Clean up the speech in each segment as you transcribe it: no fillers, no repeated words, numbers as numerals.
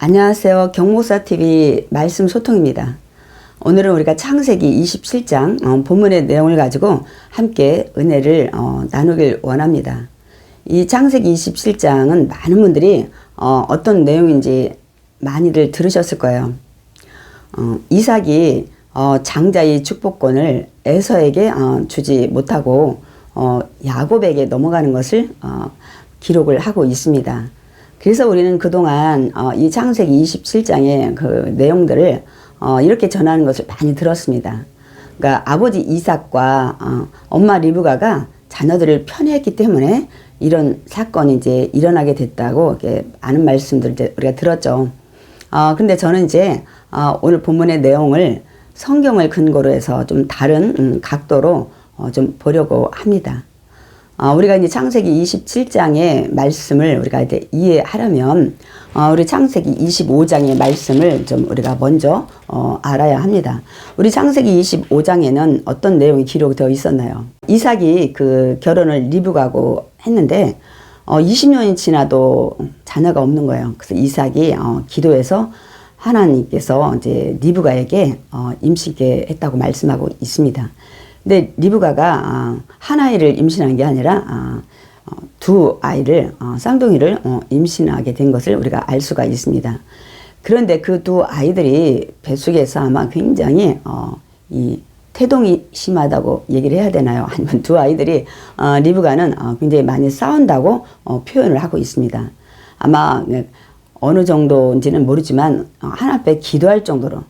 안녕하세요. 경목사TV 말씀 소통입니다. 오늘은 우리가 창세기 27장 본문의 내용을 가지고 함께 은혜를 나누길 원합니다. 이 창세기 27장은 많은 분들이 어떤 내용인지 많이들 들으셨을 거예요. 이삭이 장자의 축복권을 에서에게 주지 못하고 야곱에게 넘어가는 것을 기록을 하고 있습니다. 그래서 우리는 그동안 이 창세기 27장의 그 내용들을 이렇게 전하는 것을 많이 들었습니다. 그러니까 아버지 이삭과 엄마 리브가가 자녀들을 편애했기 때문에 이런 사건이 이제 일어나게 됐다고 이렇게 많은 말씀들을 이제 우리가 들었죠. 근데 저는 이제 오늘 본문의 내용을 성경을 근거로 해서 좀 다른 각도로 좀 보려고 합니다. 우리가 이제 창세기 27장의 말씀을 우리가 이제 이해하려면 우리 창세기 25장의 말씀을 좀 우리가 먼저 알아야 합니다. 우리 창세기 25장에는 어떤 내용이 기록되어 있었나요? 이삭이 그 결혼을 리브가하고 했는데 20년이 지나도 자녀가 없는 거예요. 그래서 이삭이 기도해서 하나님께서 이제 리브가에게 임신케 했다고 말씀하고 있습니다. 근데 리브가가 한 아이를 임신한 게 아니라 두 아이를 쌍둥이를 임신하게 된 것을 우리가 알 수가 있습니다. 그런데 그 두 아이들이 뱃속에서 아마 굉장히 이 태동이 심하다고 얘기를 해야 되나요? 아니면 두 아이들이 리브가는 굉장히 많이 싸운다고 표현을 하고 있습니다. 아마 어느 정도인지는 모르지만 하나님께 기도할 정도로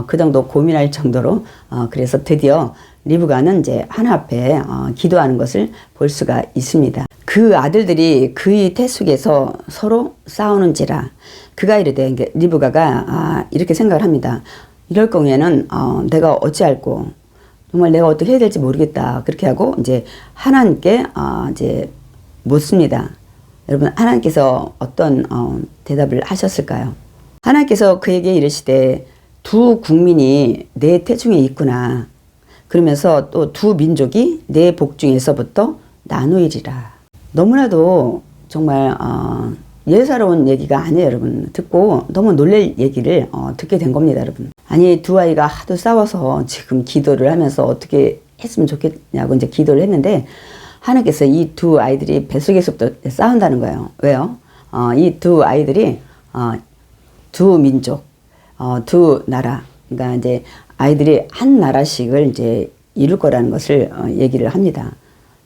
그 정도 고민할 정도로 그래서 드디어 리브가는 이제 하나님 앞에 기도하는 것을 볼 수가 있습니다. 그 아들들이 그의 태 속에서 서로 싸우는지라 그가 이르되 리브가가 이렇게 생각을 합니다. 이럴 경우에는 내가 어찌할꼬 정말 내가 어떻게 해야 될지 모르겠다. 그렇게 하고 이제 하나님께 이제 묻습니다. 여러분 하나님께서 어떤 대답을 하셨을까요? 하나님께서 그에게 이르시되 두 국민이 내 태중에 있구나. 그러면서 또 두 민족이 내 복중에서부터 나누이리라. 너무나도 정말 예사로운 얘기가 아니에요, 여러분. 듣고 너무 놀랄 얘기를 듣게 된 겁니다, 여러분. 아니 두 아이가 하도 싸워서 지금 기도를 하면서 어떻게 했으면 좋겠냐고 이제 기도를 했는데 하나님께서 이 두 아이들이 뱃속에서부터 싸운다는 거예요. 왜요? 이 두 아이들이 두 민족, 두 나라, 그러니까 이제 아이들이 한 나라씩을 이제 이룰 거라는 것을 얘기를 합니다.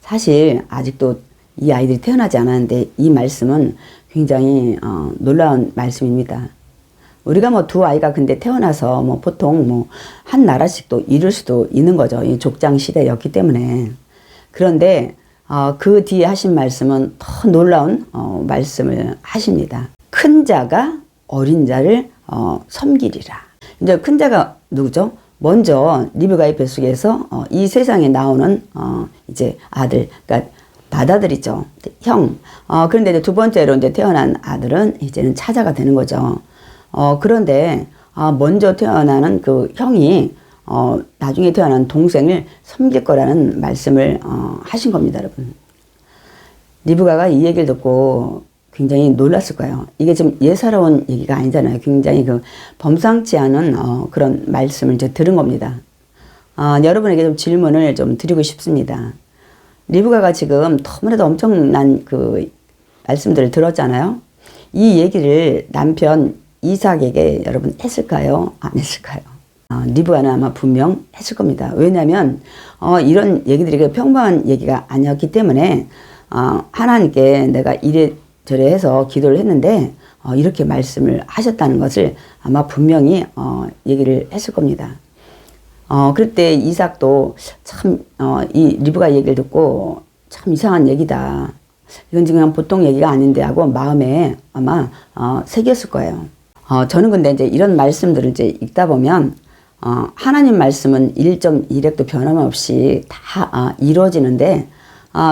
사실 아직도 이 아이들이 태어나지 않았는데 이 말씀은 굉장히 놀라운 말씀입니다. 우리가 뭐 두 아이가 근데 태어나서 뭐 보통 뭐 한 나라씩도 이룰 수도 있는 거죠. 이 족장 시대였기 때문에. 그런데 그 뒤에 하신 말씀은 더 놀라운 말씀을 하십니다. 큰 자가 어린 자를 섬기리라. 이제 큰 자가 누구죠? 먼저 리브가의 뱃속에서 이 세상에 나오는 이제 아들, 그러니까 맏아들이죠. 형. 그런데 이제 두 번째로 이제 태어난 아들은 이제는 차자가 되는 거죠. 그런데 먼저 태어나는 그 형이 나중에 태어난 동생을 섬길 거라는 말씀을 하신 겁니다, 여러분. 리브가가 이 얘기를 듣고 굉장히 놀랐을 거예요. 이게 좀 예사로운 얘기가 아니잖아요. 굉장히 그 범상치 않은 그런 말씀을 이제 들은 겁니다. 여러분에게 좀 질문을 좀 드리고 싶습니다. 리브가가 지금 너무나도 엄청난 그 말씀들을 들었잖아요. 이 얘기를 남편 이삭에게 여러분 했을까요? 안 했을까요? 리브가는 아마 분명 했을 겁니다. 왜냐하면 이런 얘기들이 평범한 얘기가 아니었기 때문에 하나님께 내가 이래저래 해서 기도를 했는데 이렇게 말씀을 하셨다는 것을 아마 분명히 얘기를 했을 겁니다. 그럴 때 이삭도 참 이 리브가 얘기를 듣고 참 이상한 얘기다. 이건 지금 보통 얘기가 아닌데 하고 마음에 아마 새겼을 거예요. 저는 근데 이제 이런 말씀들을 이제 읽다 보면 하나님 말씀은 1.1획도 변함없이 다 이루어지는데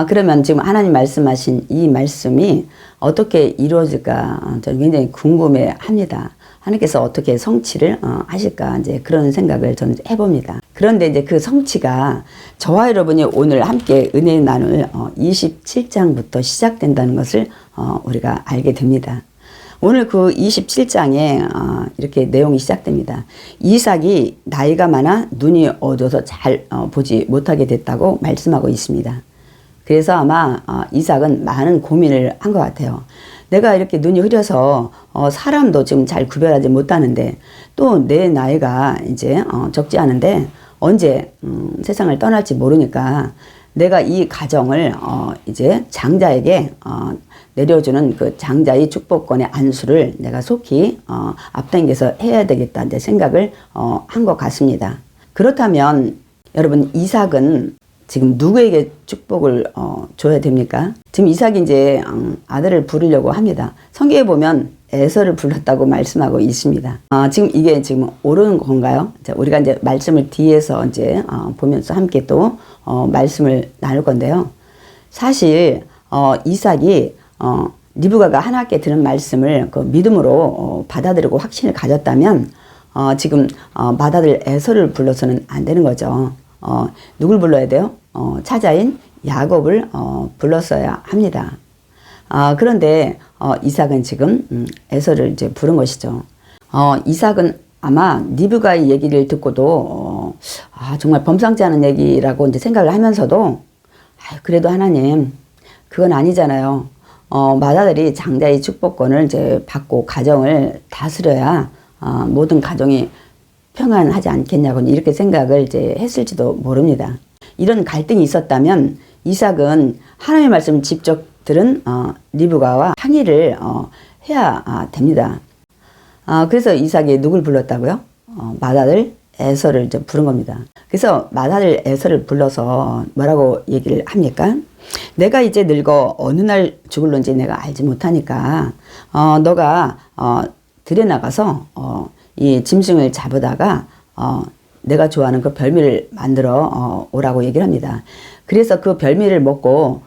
그러면 지금 하나님 말씀하신 이 말씀이 어떻게 이루어질까 저는 굉장히 궁금해 합니다. 하나님께서 어떻게 성취를 하실까 이제 그런 생각을 저는 해봅니다. 그런데 이제 그 성취가 저와 여러분이 오늘 함께 은혜 나눌 27장부터 시작된다는 것을 우리가 알게 됩니다. 오늘 그 27장에 이렇게 내용이 시작됩니다. 이삭이 나이가 많아 눈이 어두워서 잘 보지 못하게 됐다고 말씀하고 있습니다. 그래서 아마 이삭은 많은 고민을 한 것 같아요. 내가 이렇게 눈이 흐려서 사람도 지금 잘 구별하지 못하는데 또 내 나이가 이제 적지 않은데 언제 세상을 떠날지 모르니까 내가 이 가정을 이제 장자에게 내려주는 그 장자의 축복권의 안수를 내가 속히 앞당겨서 해야 되겠다 이제 생각을 한 것 같습니다. 그렇다면 여러분 이삭은 지금 누구에게 축복을 줘야 됩니까? 지금 이삭이 이제 아들을 부르려고 합니다. 성경에 보면 에서를 불렀다고 말씀하고 있습니다. 지금 이게 지금 옳은 건가요? 우리가 이제 말씀을 뒤에서 이제 보면서 함께 또 말씀을 나눌 건데요. 사실 이삭이 리브가가 하나님께 들은 말씀을 그 믿음으로 받아들이고 확신을 가졌다면 지금 맏아들 에서를 불러서는 안 되는 거죠. 누굴 불러야 돼요? 차자인 야곱을 불렀어야 합니다. 그런데 이삭은 지금 에서를 이제 부른 것이죠. 이삭은 아마 리브가의 얘기를 듣고도 정말 범상치 않은 얘기라고 이제 생각을 하면서도 그래도 하나님 그건 아니잖아요. 맏아들이 장자의 축복권을 이제 받고 가정을 다스려야 모든 가정이 평안하지 않겠냐고 이렇게 생각을 이제 했을지도 모릅니다. 이런 갈등이 있었다면 이삭은 하나님의 말씀을 직접 들은 리브가와 항의를 해야 됩니다. 그래서 이삭이 누굴 불렀다고요? 맏아들 에서를 이제 부른 겁니다. 그래서 맏아들 에서를 불러서 뭐라고 얘기를 합니까? 내가 이제 늙어 어느 날 죽을런지 내가 알지 못하니까 너가 들에 나가서 이 짐승을 잡으다가 내가 좋아하는 그 별미를 만들어 오라고 얘기를 합니다. 그래서 그 별미를 먹고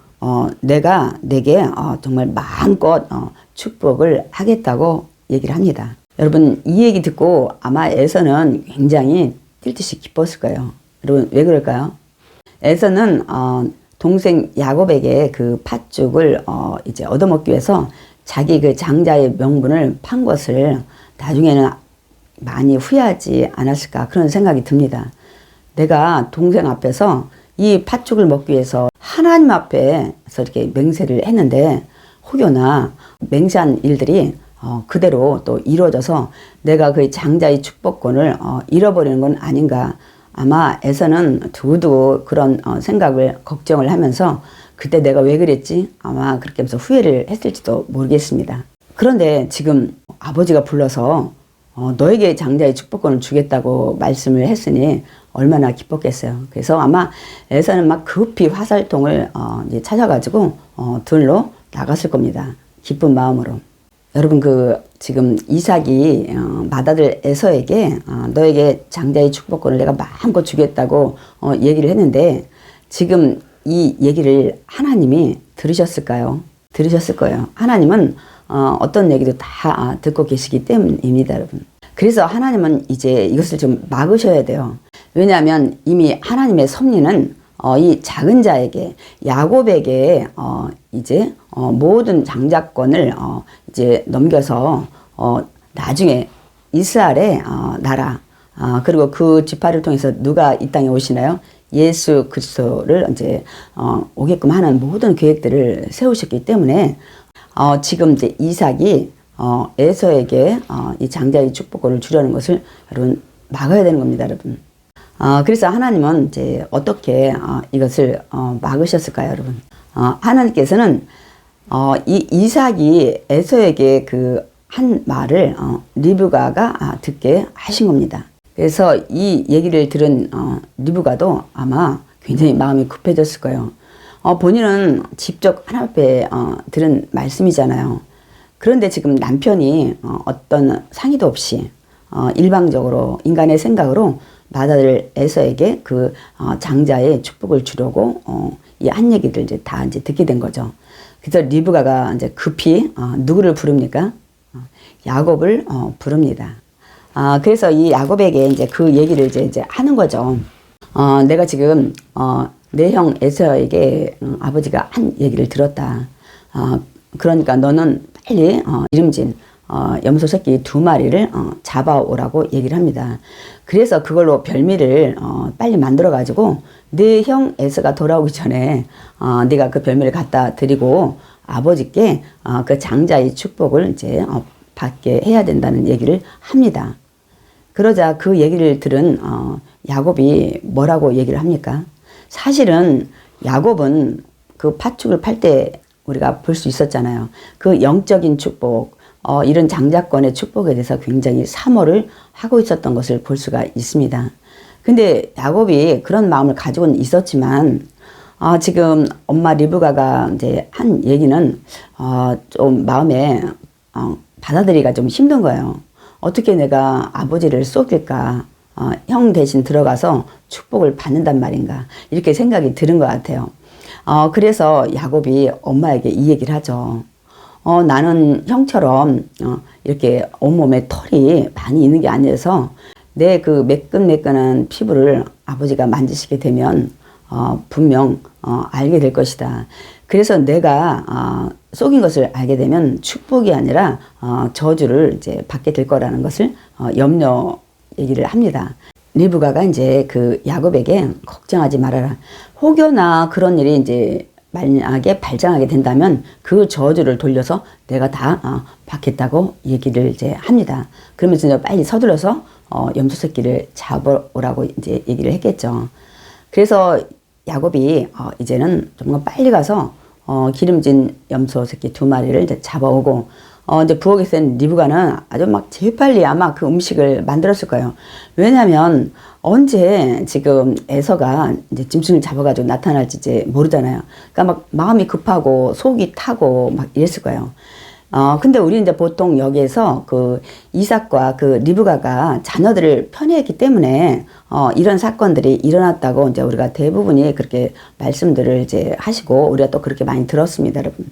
내가 내게 정말 마음껏 축복을 하겠다고 얘기를 합니다. 여러분 이 얘기 듣고 아마 에서는 굉장히 뛸 듯이 기뻤을 거예요. 여러분 왜 그럴까요? 에서는 동생 야곱에게 그 팥죽을 이제 얻어먹기 위해서 자기 그 장자의 명분을 판 것을 나중에는 많이 후회하지 않았을까 그런 생각이 듭니다. 내가 동생 앞에서 이 팥죽을 먹기 위해서 하나님 앞에서 이렇게 맹세를 했는데 혹여나 맹세한 일들이 그대로 또 이루어져서 내가 그 장자의 축복권을 잃어버리는 건 아닌가. 아마 에서는 두고두고 그런 생각을 걱정을 하면서 그때 내가 왜 그랬지? 아마 그렇게 하면서 후회를 했을지도 모르겠습니다. 그런데 지금 아버지가 불러서 너에게 장자의 축복권을 주겠다고 말씀을 했으니 얼마나 기뻤겠어요. 그래서 아마 에서는 막 급히 화살통을 이제 찾아가지고 들로 나갔을 겁니다. 기쁜 마음으로. 여러분 지금 이삭이 맏아들 에서에게 너에게 장자의 축복권을 내가 마음껏 주겠다고 얘기를 했는데 지금 이 얘기를 하나님이 들으셨을까요? 들으셨을 거예요. 하나님은 어떤 얘기도 다 듣고 계시기 때문입니다, 여러분. 그래서 하나님은 이제 이것을 좀 막으셔야 돼요. 왜냐하면 이미 하나님의 섭리는 이 작은 자에게 야곱에게 이제 모든 장자권을 이제 넘겨서 나중에 이스라엘의 나라 그리고 그 지파를 통해서 누가 이 땅에 오시나요? 예수 그리스도를 이제 오게끔 하는 모든 계획들을 세우셨기 때문에 지금 이제 이삭이 에서에게 이 장자의 축복권을 주려는 것을 여러분 막아야 되는 겁니다, 여러분. 그래서 하나님은 이제 어떻게 이것을 막으셨을까요, 여러분? 하나님께서는 이 이삭이 에서에게 그 한 말을 리브가가 듣게 하신 겁니다. 그래서 이 얘기를 들은 리브가도 아마 굉장히 마음이 급해졌을 거예요. 본인은 직접 하나님 앞에 들은 말씀이잖아요. 그런데 지금 남편이 어떤 상의도 없이 일방적으로 인간의 생각으로 맏아들 에서에게 그 장자의 축복을 주려고 이 한 얘기를 이제 다 이제 듣게 된 거죠. 그래서 리브가가 이제 급히 누구를 부릅니까? 야곱을 부릅니다. 그래서 이 야곱에게 이제 그 얘기를 이제 하는 거죠. 내가 지금 내 형 에서에게 아버지가 한 얘기를 들었다. 그러니까 너는 빨리 이름진 염소 새끼 2마리를 잡아오라고 얘기를 합니다. 그래서 그걸로 별미를 빨리 만들어 가지고 네 형 에서가 돌아오기 전에 네가 그 별미를 갖다 드리고 아버지께 그 장자의 축복을 이제 받게 해야 된다는 얘기를 합니다. 그러자 그 얘기를 들은 야곱이 뭐라고 얘기를 합니까? 사실은 야곱은 그 팥죽을 팔 때 우리가 볼 수 있었잖아요. 그 영적인 축복, 이런 장자권의 축복에 대해서 굉장히 사모를 하고 있었던 것을 볼 수가 있습니다. 근데 야곱이 그런 마음을 가지고는 있었지만, 지금 엄마 리브가가 이제 한 얘기는, 좀 마음에, 받아들이기가 좀 힘든 거예요. 어떻게 내가 아버지를 속일까? 형 대신 들어가서 축복을 받는단 말인가? 이렇게 생각이 드는 것 같아요. 그래서 야곱이 엄마에게 이 얘기를 하죠. 나는 형처럼 이렇게 온몸에 털이 많이 있는 게 아니라서 내 그 매끈매끈한 피부를 아버지가 만지시게 되면 분명 알게 될 것이다. 그래서 내가 속인 것을 알게 되면 축복이 아니라 저주를 이제 받게 될 거라는 것을 염려 얘기를 합니다. 리브가가 이제 그 야곱에게 걱정하지 말아라. 혹여나 그런 일이 이제 만약에 발생하게 된다면 그 저주를 돌려서 내가 다 받겠다고 얘기를 이제 합니다. 그러면서 이제 빨리 서둘러서 염소 새끼를 잡으라고 이제 얘기를 했겠죠. 그래서 야곱이 이제는 좀 빨리 가서 기름진 염소 새끼 2마리를 이제 잡아오고 이제 부엌에 있는 리브가는 아주 막 재빨리 아마 그 음식을 만들었을 거예요. 왜냐면 언제 지금 에서가 이제 짐승을 잡아가지고 나타날지 이제 모르잖아요. 그러니까 막 마음이 급하고 속이 타고 막 이랬을 거예요. 근데 우리 이제 보통 여기에서 그 이삭과 그 리브가가 자녀들을 편애했기 때문에 이런 사건들이 일어났다고 이제 우리가 대부분이 그렇게 말씀들을 이제 하시고 우리가 또 그렇게 많이 들었습니다, 여러분.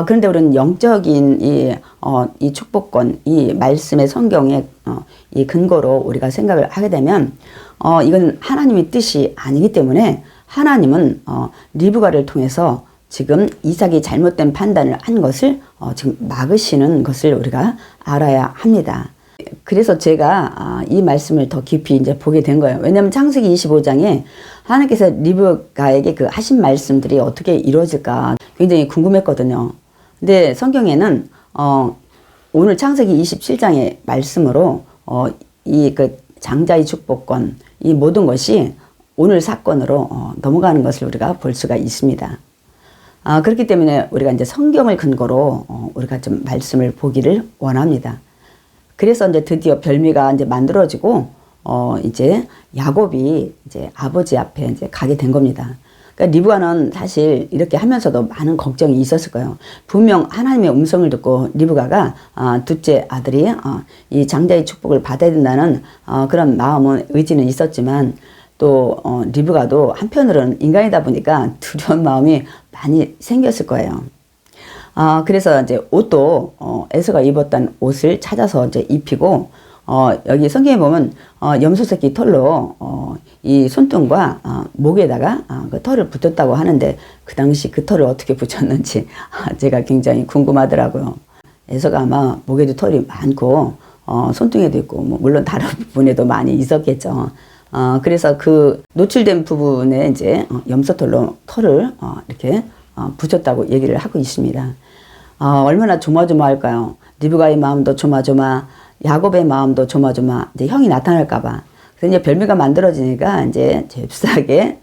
그런데 우리는 영적인 이 축복권, 이 말씀의 성경의 이 근거로 우리가 생각을 하게 되면 이건 하나님의 뜻이 아니기 때문에 하나님은 리브가를 통해서 지금 이삭이 잘못된 판단을 한 것을 지금 막으시는 것을 우리가 알아야 합니다. 그래서 제가 이 말씀을 더 깊이 이제 보게 된 거예요. 왜냐하면 창세기 25장에 하나님께서 리브가에게 그 하신 말씀들이 어떻게 이루어질까 굉장히 궁금했거든요. 근데 성경에는 오늘 창세기 27장의 말씀으로 이 그 장자의 축복권 이 모든 것이 오늘 사건으로 넘어가는 것을 우리가 볼 수가 있습니다. 그렇기 때문에 우리가 이제 성경을 근거로 우리가 좀 말씀을 보기를 원합니다. 그래서 이제 드디어 별미가 이제 만들어지고 이제 야곱이 이제 아버지 앞에 이제 가게 된 겁니다. 그러니까 리브가는 사실 이렇게 하면서도 많은 걱정이 있었을 거예요. 분명 하나님의 음성을 듣고 리브가가 둘째 아들이 이 장자의 축복을 받아야 된다는 그런 마음은 의지는 있었지만 또 리브가도 한편으로는 인간이다 보니까 두려운 마음이 많이 생겼을 거예요. 그래서 이제 옷도 에서가 입었던 옷을 찾아서 이제 입히고 여기 성경에 보면 염소 새끼 털로 이 손등과 목에다가 그 털을 붙였다고 하는데 그 당시 그 털을 어떻게 붙였는지 제가 굉장히 궁금하더라고요. 에서가 아마 목에도 털이 많고 손등에도 있고 뭐 물론 다른 부분에도 많이 있었겠죠. 그래서 그 노출된 부분에 이제 염소털로 털을 이렇게 붙였다고 얘기를 하고 있습니다. 얼마나 조마조마할까요? 리브가의 마음도 조마조마, 야곱의 마음도 조마조마. 이제 형이 나타날까봐. 그래서 이제 별미가 만들어지니까 이제 잽싸게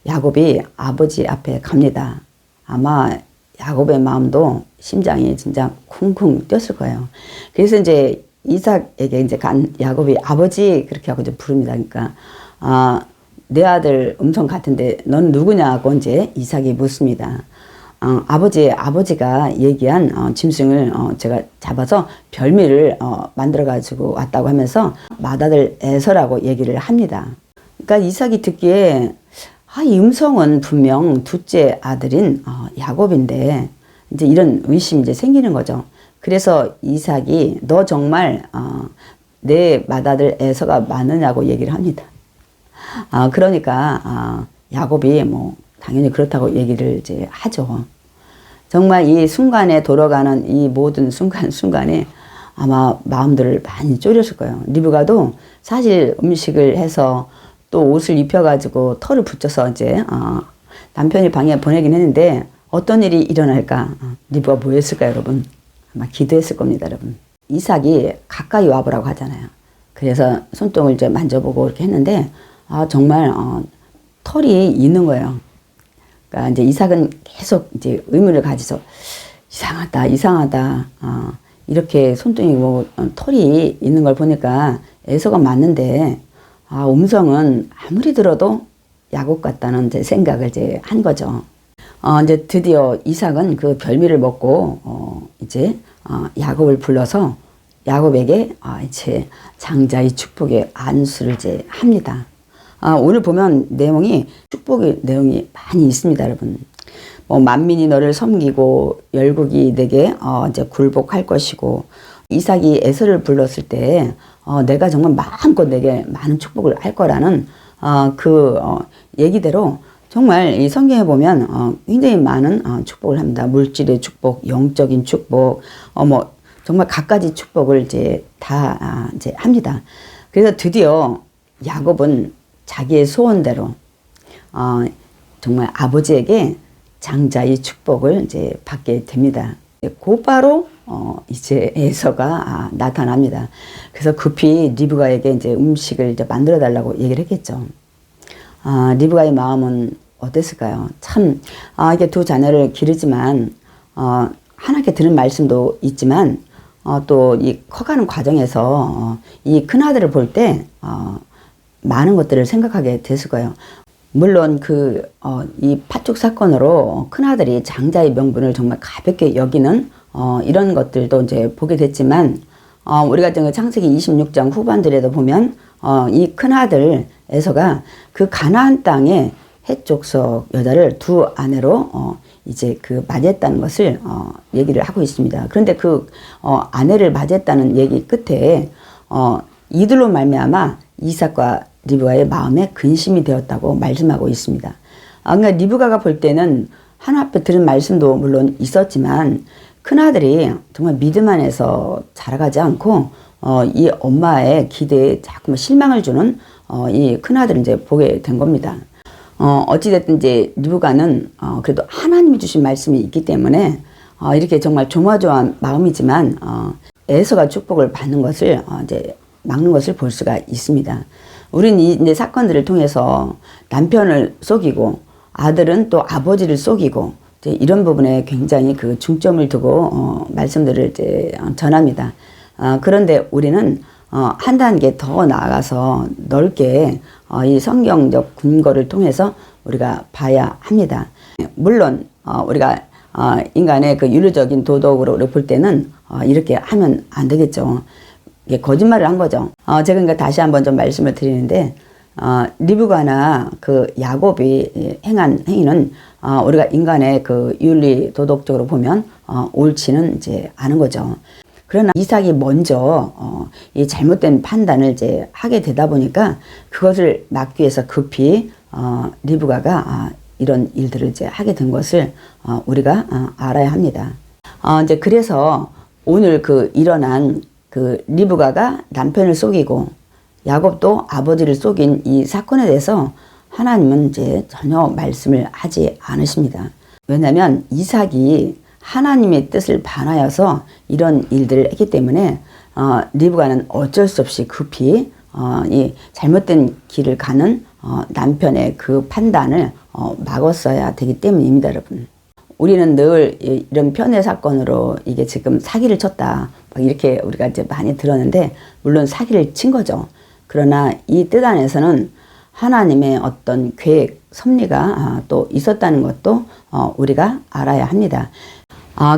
야곱이 아버지 앞에 갑니다. 아마 야곱의 마음도 심장이 진짜 쿵쿵 뛰었을 거예요. 그래서 이제 이삭에게 이제 간 야곱이 아버지 그렇게 하고 이제 부릅니다. 그러니까 내 아들 음성 같은데 넌 누구냐고 이제 이삭이 묻습니다. 아버지가 얘기한 짐승을 제가 잡아서 별미를 만들어 가지고 왔다고 하면서 맏아들 에서라고 얘기를 합니다. 그러니까 이삭이 듣기에 이 음성은 분명 둘째 아들인 야곱인데 이제 이런 의심이 이제 생기는 거죠. 그래서 이삭이 너 정말 내 맏아들 에서가 맞느냐고 얘기를 합니다. 그러니까 야곱이 뭐 당연히 그렇다고 얘기를 이제 하죠. 정말 이 순간에 돌아가는 이 모든 순간순간에 아마 마음들을 많이 졸였을 거예요. 리브가도 사실 음식을 해서 또 옷을 입혀가지고 털을 붙여서 이제 남편이 방에 보내긴 했는데 어떤 일이 일어날까? 리브가 뭐 했을까요, 여러분? 아마 기도했을 겁니다, 여러분. 이삭이 가까이 와보라고 하잖아요. 그래서 손등을 이제 만져보고 이렇게 했는데 정말 털이 있는 거예요. 그러니까 이제 이삭은 계속 이제 의문을 가지서 이상하다. 이렇게 손등이 뭐 털이 있는 걸 보니까 에서가 맞는데 음성은 아무리 들어도 야곱 같다는 이제 생각을 이제 한 거죠. 이제 드디어 이삭은 그 별미를 먹고 이제 야곱을 불러서 야곱에게 이제 장자의 축복의 안수를 이제 합니다. 오늘 보면 내용이 축복의 내용이 많이 있습니다, 여러분. 뭐 만민이 너를 섬기고 열국이 내게 이제 굴복할 것이고 이삭이 에서를 불렀을 때 내가 정말 마음껏 내게 많은 축복을 할 거라는 그 얘기대로 정말 이 성경에 보면 굉장히 많은 축복을 합니다. 물질의 축복, 영적인 축복, 뭐 정말 갖가지 축복을 이제 다 이제 합니다. 그래서 드디어 야곱은 자기의 소원대로 정말 아버지에게 장자의 축복을 이제 받게 됩니다. 곧바로 이제 에서가 나타납니다. 그래서 급히 리브가에게 이제 음식을 이제 만들어 달라고 얘기를 했겠죠. 리브가의 마음은 어땠을까요? 참 이게 두 자녀를 기르지만 하나님께 들은 말씀도 있지만 또 이 커가는 과정에서 이 큰아들을 볼 때 많은 것들을 생각하게 됐을 거예요. 물론 이 파축 사건으로 큰아들이 장자의 명분을 정말 가볍게 여기는 이런 것들도 이제 보게 됐지만 우리가 창세기 26장 후반들에도 보면 이 큰아들 에서가 그 가나안 땅에 헷족속 여자를 두 아내로 이제 맞이했다는 것을 얘기를 하고 있습니다. 그런데 그 아내를 맞이했다는 얘기 끝에 이들로 말미암아 이삭과 리브가의 마음에 근심이 되었다고 말씀하고 있습니다. 그러니까 리브가가 볼 때는 하나 앞에 들은 말씀도 물론 있었지만 큰아들이 정말 믿음 안에서 자라가지 않고 이 엄마의 기대에 자꾸 실망을 주는 이 큰아들을 이제 보게 된 겁니다. 어찌됐든 이제 리브가는 그래도 하나님이 주신 말씀이 있기 때문에 이렇게 정말 조마조마한 마음이지만 에서가 축복을 받는 것을 이제 막는 것을 볼 수가 있습니다. 우리는 이제 사건들을 통해서 남편을 속이고 아들은 또 아버지를 속이고 이제 이런 부분에 굉장히 그 중점을 두고 말씀들을 이제 전합니다. 그런데 우리는 한 단계 더 나아가서 넓게 이 성경적 근거를 통해서 우리가 봐야 합니다. 물론 우리가 인간의 그 윤리적인 도덕으로 볼 때는 이렇게 하면 안 되겠죠. 이게 거짓말을 한 거죠. 제가 그러니까 다시 한번 좀 말씀을 드리는데 리브가나 그 야곱이 행한 행위는 우리가 인간의 그 윤리 도덕적으로 보면 옳지는 이제 않은 거죠. 그러나 이삭이 먼저 이 잘못된 판단을 이제 하게 되다 보니까 그것을 막기 위해서 급히 리브가가 이런 일들을 이제 하게 된 것을 우리가 알아야 합니다. 이제 그래서 오늘 일어난 리브가가 남편을 속이고 야곱도 아버지를 속인 이 사건에 대해서 하나님은 이제 전혀 말씀을 하지 않으십니다. 왜냐하면 이삭이 하나님의 뜻을 반하여서 이런 일들을 했기 때문에 리브가는 어쩔 수 없이 급히 이 잘못된 길을 가는 남편의 그 판단을 막았어야 되기 때문입니다, 여러분. 우리는 늘 이런 편의 사건으로 이게 지금 사기를 쳤다 이렇게 우리가 이제 많이 들었는데 물론 사기를 친 거죠. 그러나 이 뜻 안에서는 하나님의 어떤 계획, 섭리가 또 있었다는 것도 우리가 알아야 합니다.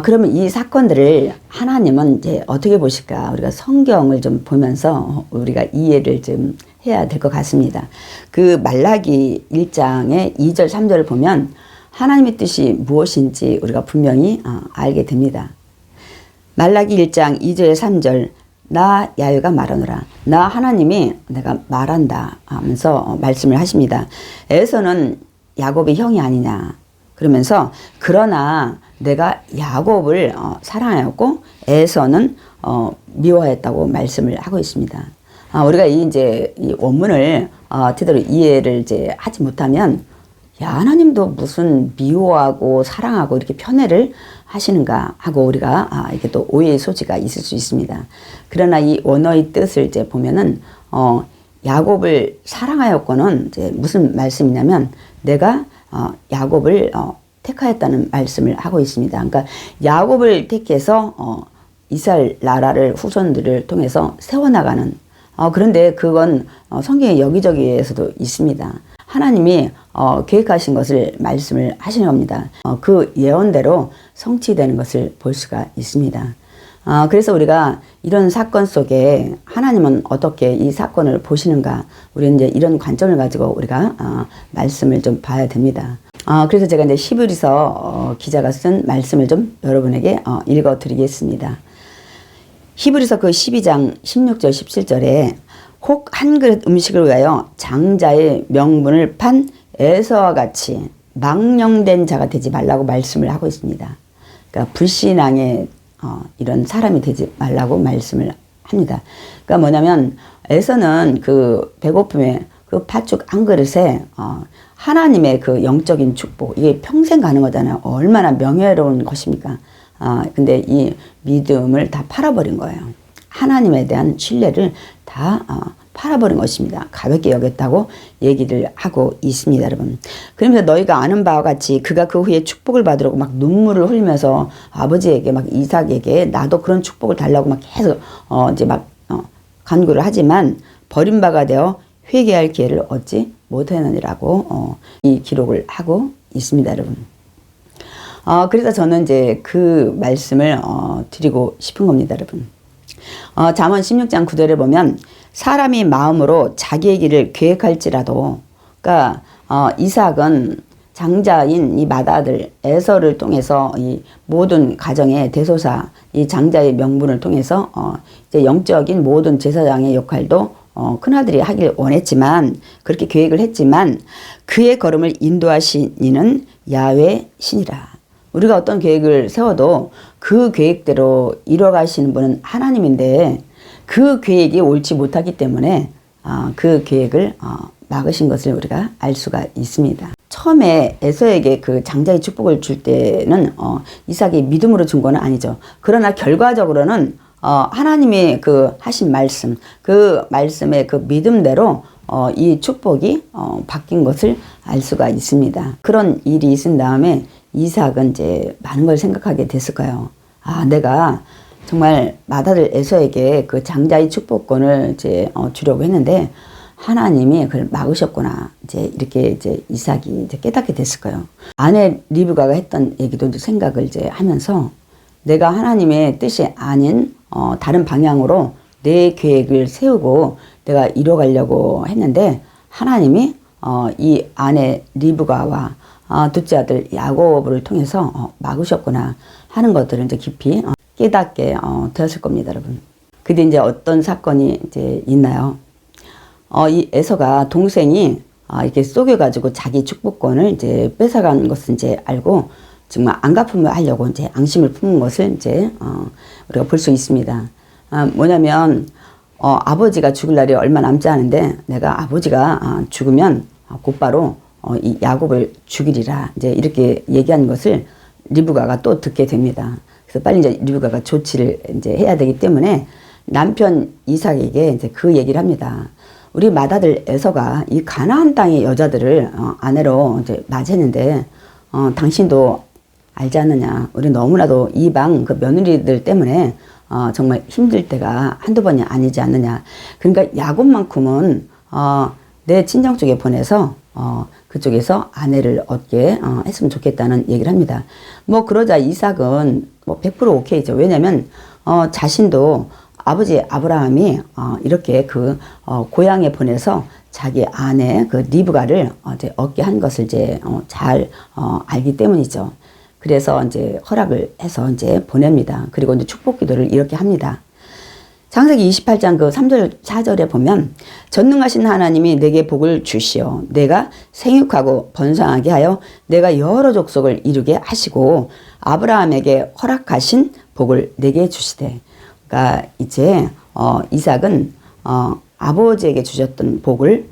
그러면 이 사건들을 하나님은 이제 어떻게 보실까? 우리가 성경을 좀 보면서 우리가 이해를 좀 해야 될 것 같습니다. 그 말라기 1장의 2절, 3절을 보면 하나님의 뜻이 무엇인지 우리가 분명히 알게 됩니다. 말라기 1장 2절, 3절 나 야훼가 말하노라. 나 하나님이 내가 말한다 하면서 말씀을 하십니다. 에서는 야곱의 형이 아니냐. 그러면서 그러나 내가 야곱을 사랑하였고 에서는 미워했다고 말씀을 하고 있습니다. 우리가 이제 이 원문을 제대로 이해를 이제 하지 못하면 야, 하나님도 무슨 미워하고 사랑하고 이렇게 편애를 하시는가 하고 우리가 이렇게 또 오해의 소지가 있을 수 있습니다. 그러나 이 원어의 뜻을 이제 보면은 야곱을 사랑하였고는 이제 무슨 말씀이냐면 내가 야곱을 택하였다는 말씀을 하고 있습니다. 그러니까 야곱을 택해서 이스라엘 나라를 후손들을 통해서 세워나가는 그런데 그건 성경의 여기저기에서도 있습니다. 하나님이 계획하신 것을 말씀을 하시는 겁니다. 그 예언대로 성취되는 것을 볼 수가 있습니다. 그래서 우리가 이런 사건 속에 하나님은 어떻게 이 사건을 보시는가 우리는 이제 이런 관점을 가지고 우리가 말씀을 좀 봐야 됩니다. 그래서 제가 이제 히브리서 기자가 쓴 말씀을 좀 여러분에게 읽어 드리겠습니다. 히브리서 그 12장 16절 17절에 혹 한 그릇 음식을 위하여 장자의 명분을 판 에서와 같이 망령된 자가 되지 말라고 말씀을 하고 있습니다. 그러니까 불신앙의 이런 사람이 되지 말라고 말씀을 합니다. 그러니까 뭐냐면 에서는 그 배고픔에 그 팥죽 한 그릇에 하나님의 그 영적인 축복 이게 평생 가는 거잖아요. 얼마나 명예로운 것입니까? 근데 이 믿음을 다 팔아버린 거예요. 하나님에 대한 신뢰를 다 팔아버린 것입니다. 가볍게 여겼다고 얘기를 하고 있습니다, 여러분. 그러면서 너희가 아는 바와 같이 그가 그 후에 축복을 받으려고 막 눈물을 흘리면서 아버지에게 막 이삭에게 나도 그런 축복을 달라고 막 계속 이제 막 간구를 하지만 버림바가 되어 회개할 기회를 얻지 못하느니라고 이 기록을 하고 있습니다, 여러분. 그래서 저는 이제 그 말씀을 드리고 싶은 겁니다, 여러분. 잠언 16장 9절에 보면 사람이 마음으로 자기의 길을 계획할지라도 그러니까 이삭은 장자인 이 맏아들 에서를 통해서 이 모든 가정의 대소사 이 장자의 명분을 통해서 이제 영적인 모든 제사장의 역할도 큰아들이 하길 원했지만 그렇게 계획을 했지만 그의 걸음을 인도하신 이는 야훼 신이라. 우리가 어떤 계획을 세워도 그 계획대로 이뤄가시는 분은 하나님인데 그 계획이 옳지 못하기 때문에 그 계획을 막으신 것을 우리가 알 수가 있습니다. 처음에 에서에게 그 장자의 축복을 줄 때는 이삭이 믿음으로 준 건 아니죠. 그러나 결과적으로는 하나님의 그 하신 말씀, 그 말씀의 그 믿음대로 이 축복이 바뀐 것을 알 수가 있습니다. 그런 일이 있은 다음에 이삭은 이제 많은 걸 생각하게 됐을까요? 내가 정말 맏아들 에서에게 그 장자의 축복권을 이제 주려고 했는데 하나님이 그걸 막으셨구나. 이제 이렇게 이제 이삭이 이제 깨닫게 됐을까요? 아내 리브가가 했던 얘기도 이제 생각을 이제 하면서 내가 하나님의 뜻이 아닌 다른 방향으로 내 계획을 세우고 내가 이뤄가려고 했는데 하나님이 이 아내 리브가와 둘째 아들 야곱을 통해서 막으셨구나 하는 것들을 이제 깊이 깨닫게 되었을 겁니다, 여러분. 근데 이제 어떤 사건이 이제 있나요? 이 에서가 동생이 이렇게 속여가지고 자기 축복권을 이제 뺏어간 것을 이제 알고 정말 안갚음을 하려고 이제 앙심을 품은 것을 이제 우리가 볼 수 있습니다. 뭐냐면 아버지가 죽을 날이 얼마 남지 않은데 내가 아버지가 죽으면 곧바로 이 야곱을 죽이리라 이제 이렇게 얘기한 것을 리브가가 또 듣게 됩니다. 그래서 빨리 이제 리브가가 조치를 이제 해야 되기 때문에 남편 이삭에게 이제 그 얘기를 합니다. 우리 맏아들 에서가 이 가나안 땅의 여자들을 아내로 이제 맞이했는데 당신도 알지 않느냐? 우리 너무나도 이방 그 며느리들 때문에 정말 힘들 때가 한두 번이 아니지 않느냐? 그러니까 야곱만큼은 내 친정 쪽에 보내서 그쪽에서 아내를 얻게 했으면 좋겠다는 얘기를 합니다. 뭐 그러자 이삭은 뭐 100% 오케이죠. 왜냐면 자신도 아버지 아브라함이 이렇게 그 고향에 보내서 자기 아내 그 리브가를 이제 얻게 한 것을 이제 잘 알기 때문이죠. 그래서 이제 허락을 해서 이제 보냅니다. 그리고 이제 축복 기도를 이렇게 합니다. 창세기 28장 그 3절 4절에 보면 전능하신 하나님이 내게 복을 주시어 내가 생육하고 번성하게 하여 내가 여러 족속을 이루게 하시고 아브라함에게 허락하신 복을 내게 주시되. 그러니까 이제 이삭은 아버지에게 주셨던 복을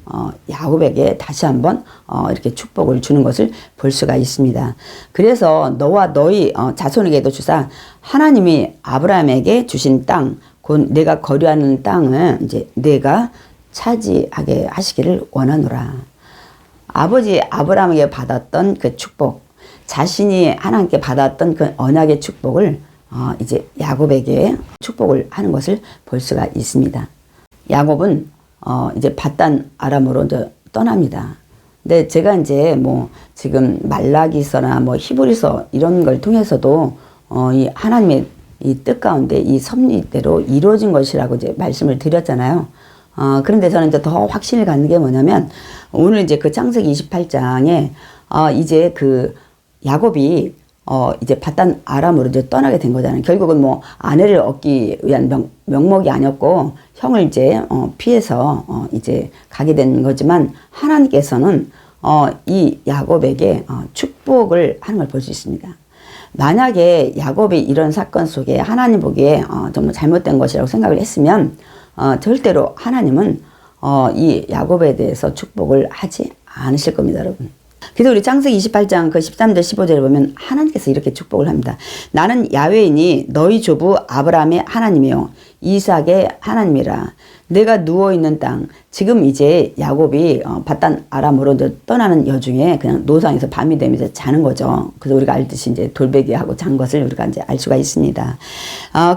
야곱에게 다시 한번 이렇게 축복을 주는 것을 볼 수가 있습니다. 그래서 너와 너희 자손에게도 주사 하나님이 아브라함에게 주신 땅, 곧 내가 거류하는 땅을 이제 내가 차지하게 하시기를 원하노라. 아버지 아브라함에게 받았던 그 축복, 자신이 하나님께 받았던 그 언약의 축복을 이제 야곱에게 축복을 하는 것을 볼 수가 있습니다. 야곱은 이제 밧단 아람으로 이제 떠납니다. 근데 제가 이제 뭐 지금 말라기서나 뭐 히브리서 이런 걸 통해서도 이 하나님의 이 뜻 가운데 이 섭리대로 이루어진 것이라고 이제 말씀을 드렸잖아요. 그런데 저는 이제 더 확신을 갖는 게 뭐냐면 오늘 이제 그 창세기 28장에 이제 그 야곱이 이제 밧단 아람으로 이제 떠나게 된 거잖아요. 결국은 뭐 아내를 얻기 위한 명목이 아니었고 형을 이제 피해서 이제 가게 된 거지만 하나님께서는 이 야곱에게 축복을 하는 걸 볼 수 있습니다. 만약에 야곱이 이런 사건 속에 하나님 보기에 정말 잘못된 것이라고 생각을 했으면 절대로 하나님은 이 야곱에 대해서 축복을 하지 않으실 겁니다, 여러분. 그래서 우리 창세기 28장 그 13절 15절에 보면 하나님께서 이렇게 축복을 합니다. 나는 야훼이니 너희 조부 아브라함의 하나님이요 이삭의 하나님이라. 내가 누워있는 땅, 지금 이제 야곱이 밧단 아람으로 이제 떠나는 여중에 그냥 노상에서 밤이 되면 이제 자는 거죠. 그래서 우리가 알듯이 이제 돌베개하고 잔 것을 우리가 이제 알 수가 있습니다.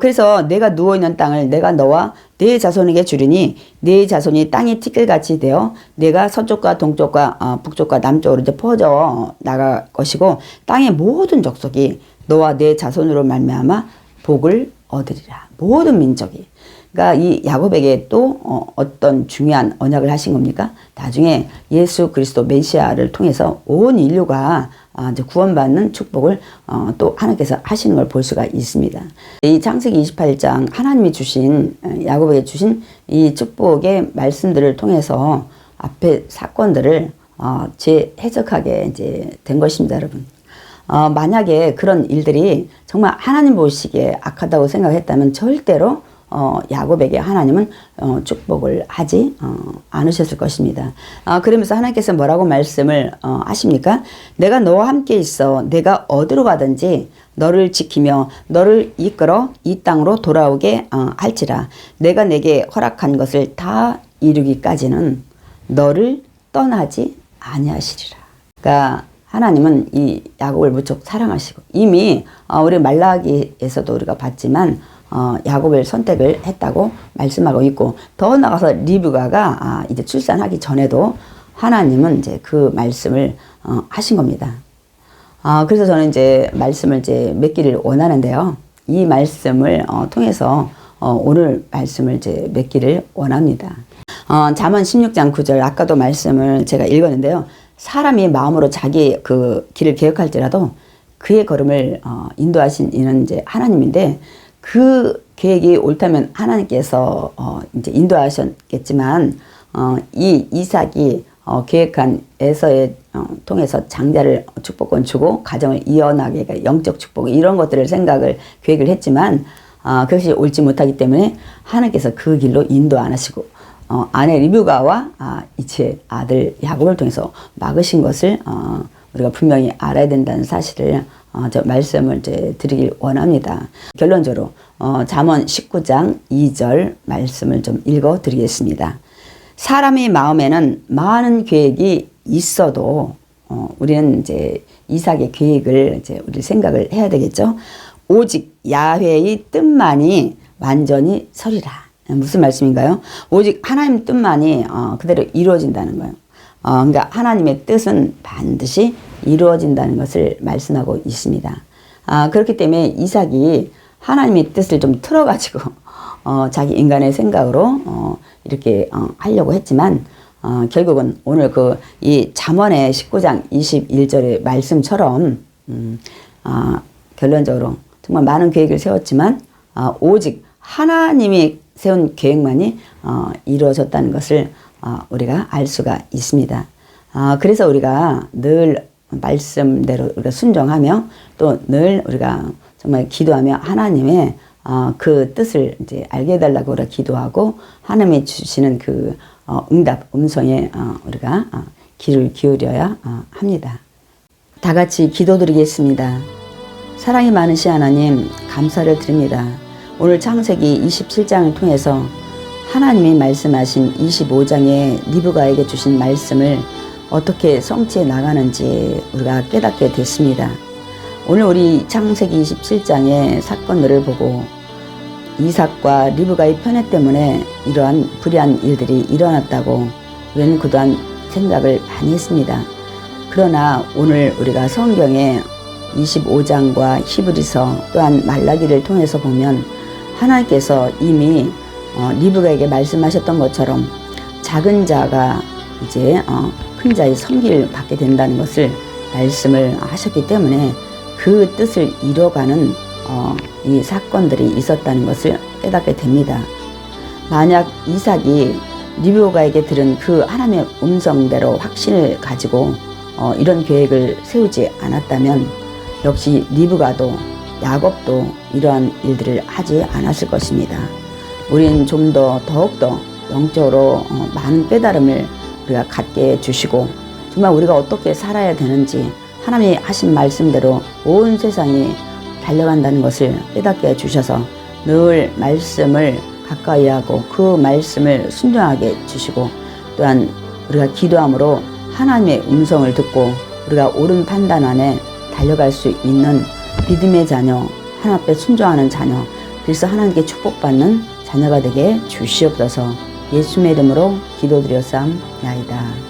그래서 내가 누워있는 땅을 내가 너와 네 자손에게 주리니 네 자손이 땅이 티끌같이 되어 내가 서쪽과 동쪽과 북쪽과 남쪽으로 이제 퍼져 나갈 것이고 땅의 모든 족속이 너와 네 자손으로 말미암아 복을 얻으리라. 모든 민족이. 그러니까 이 야곱에게 또 어떤 중요한 언약을 하신 겁니까? 나중에 예수 그리스도 메시아를 통해서 온 인류가 이제 구원받는 축복을 또 하나님께서 하시는 걸 볼 수가 있습니다. 이 창세기 28장 하나님이 주신 야곱에게 주신 이 축복의 말씀들을 통해서 앞에 사건들을 재해석하게 이제 된 것입니다, 여러분. 만약에 그런 일들이 정말 하나님 보시기에 악하다고 생각했다면 절대로 야곱에게 하나님은 축복을 하지 않으셨을 것입니다. 그러면서 하나님께서 뭐라고 말씀을 하십니까? 내가 너와 함께 있어 내가 어디로 가든지 너를 지키며 너를 이끌어 이 땅으로 돌아오게 할지라. 내가 내게 허락한 것을 다 이루기까지는 너를 떠나지 아니하시리라. 그러니까 하나님은 이 야곱을 무척 사랑하시고 이미 우리 말라기에서도 우리가 봤지만 야곱을 선택을 했다고 말씀하고 있고 더 나가서 리브가가 이제 출산하기 전에도 하나님은 이제 그 말씀을 하신 겁니다. 그래서 저는 이제 말씀을 이제 맺기를 원하는데요. 이 말씀을 통해서 오늘 말씀을 이제 맺기를 원합니다. 잠언 16장 9절 아까도 말씀을 제가 읽었는데요. 사람이 마음으로 자기 그 길을 계획할지라도 그의 걸음을 인도하신 이는 이제 하나님인데 그 계획이 옳다면 하나님께서 이제 인도하셨겠지만 이 이삭이 계획한 에서의 통해서 장자를 축복권 주고 가정을 이어나게 그러니까 영적 축복 이런 것들을 생각을 계획을 했지만 그것이 옳지 못하기 때문에 하나님께서 그 길로 인도 안 하시고 아내 리브가와 이제 아들 야곱을 통해서 막으신 것을 우리가 분명히 알아야 된다는 사실을 저 말씀을 이제 드리길 원합니다. 결론적으로 잠언 19장 2절 말씀을 좀 읽어 드리겠습니다. 사람의 마음에는 많은 계획이 있어도 우리는 이제 이삭의 계획을 이제 우리 생각을 해야 되겠죠. 오직 야훼의 뜻만이 완전히 서리라. 무슨 말씀인가요? 오직 하나님 뜻만이 그대로 이루어진다는 거예요. 그러니까 하나님의 뜻은 반드시 이루어진다는 것을 말씀하고 있습니다. 그렇기 때문에 이삭이 하나님의 뜻을 좀 틀어가지고 자기 인간의 생각으로 이렇게 하려고 했지만 결국은 오늘 이 잠언의 19장 21절의 말씀처럼 결론적으로 정말 많은 계획을 세웠지만 오직 하나님이 세운 계획만이 이루어졌다는 것을 우리가 알 수가 있습니다. 그래서 우리가 늘 말씀대로 우리가 순종하며 또 늘 우리가 정말 기도하며 하나님의 그 뜻을 이제 알게 해달라고 우리가 기도하고 하나님이 주시는 그 응답, 음성에 우리가 귀를 기울여야 합니다. 다 같이 기도드리겠습니다. 사랑이 많으신 하나님, 감사를 드립니다. 오늘 창세기 27장을 통해서 하나님이 말씀하신 25장에 리브가에게 주신 말씀을 어떻게 성취해 나가는지 우리가 깨닫게 됐습니다. 오늘 우리 창세기 27장의 사건들을 보고 이삭과 리브가의 편애 때문에 이러한 불의한 일들이 일어났다고 우리는 그동안 생각을 많이 했습니다. 그러나 오늘 우리가 성경의 25장과 히브리서 또한 말라기를 통해서 보면 하나님께서 이미 리브가에게 말씀하셨던 것처럼 작은 자가 이제 큰 자의 섬기를 받게 된다는 것을 말씀을 하셨기 때문에 그 뜻을 이뤄가는 이 사건들이 있었다는 것을 깨닫게 됩니다. 만약 이삭이 리브가에게 들은 그 하나님의 음성대로 확신을 가지고 이런 계획을 세우지 않았다면 역시 리브가도 야곱도 이러한 일들을 하지 않았을 것입니다. 우리는 좀 더 더욱더 영적으로 많은 깨달음을 우리가 갖게 해주시고 정말 우리가 어떻게 살아야 되는지 하나님이 하신 말씀대로 온 세상이 달려간다는 것을 깨닫게 해주셔서 늘 말씀을 가까이 하고 그 말씀을 순종하게 해주시고 또한 우리가 기도함으로 하나님의 음성을 듣고 우리가 옳은 판단 안에 달려갈 수 있는 믿음의 자녀, 하나님 앞에 순종하는 자녀, 그래서 하나님께 축복받는 자녀가 되게 주시옵소서. 예수의 이름으로 기도드렸사옵나이다.